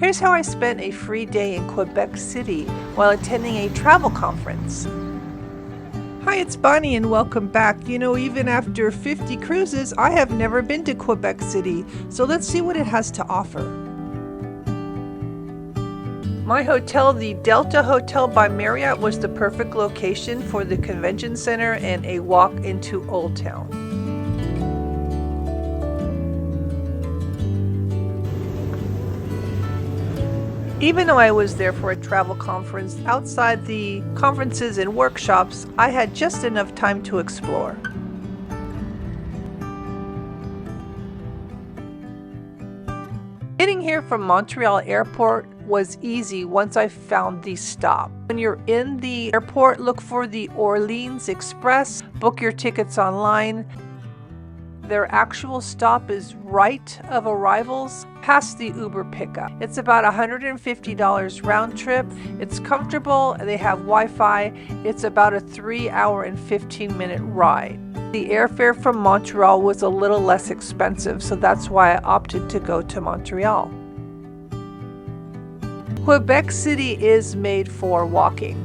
Here's how I spent a free day in Quebec City while attending a travel conference. Hi, it's Bonnie and welcome back. You know, even after 50 cruises, I have never been to Quebec City, so let's see what it has to offer. My hotel, the Delta Hotel by Marriott, was the perfect location for the convention center and a walk into Old Town. Even though I was there for a travel conference, outside the conferences and workshops, I had just enough time to explore. Getting here from Montreal Airport was easy once I found the stop. When you're in the airport, look for the Orléans Express, book your tickets online. Their actual stop is right of arrivals past the Uber pickup. It's about $150 round trip. It's comfortable. They have Wi-Fi. It's about a 3-hour and 15-minute ride. The airfare from Montreal was a little less expensive, so that's why I opted to go to Montreal. Quebec City is made for walking.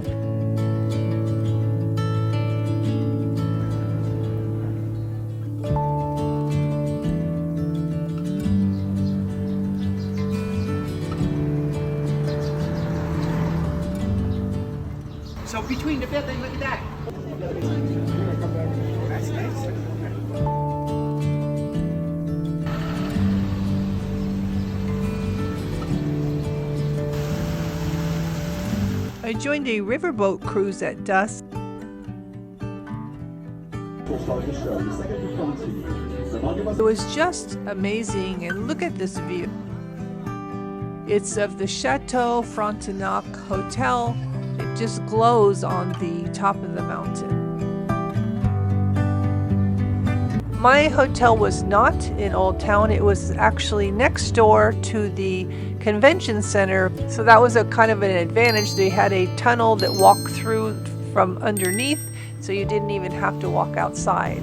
So between the building, look at that. That's nice. I joined a riverboat cruise at dusk. It was just amazing, and look at this view. It's of the Château Frontenac Hotel. It just glows on the top of the mountain. My hotel was not in Old Town. It was actually next door to the convention center. So that was a kind of an advantage. They had a tunnel that walked through from underneath, so you didn't even have to walk outside.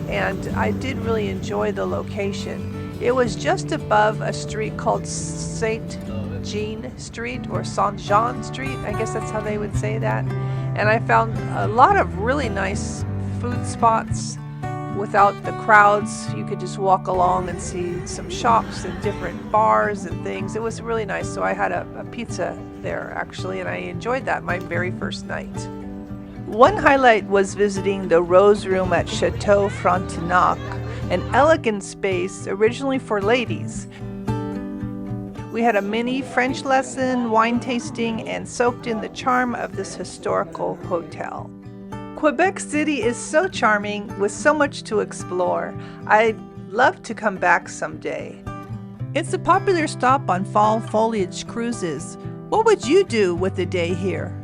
And I did really enjoy the location. It was just above a street called Saint Jean Street or Saint Jean Street, I guess that's how they would say that. And I found a lot of really nice food spots without the crowds. You could just walk along and see some shops and different bars and things. It was really nice. So I had a pizza there actually, and I enjoyed that my very first night. One highlight was visiting the Rose Room at Château Frontenac, an elegant space originally for ladies. We had a mini French lesson, wine tasting, and soaked in the charm of this historical hotel. Quebec City is so charming with so much to explore. I'd love to come back someday. It's a popular stop on fall foliage cruises. What would you do with a day here?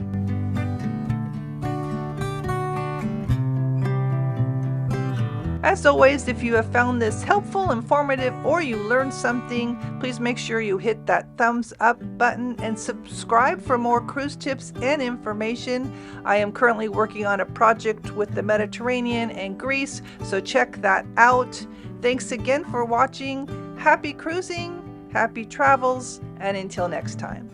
As always, if you have found this helpful, informative, or you learned something, please make sure you hit that thumbs up button and subscribe for more cruise tips and information. I am currently working on a project with the Mediterranean and Greece, so check that out. Thanks again for watching. Happy cruising, happy travels, and until next time.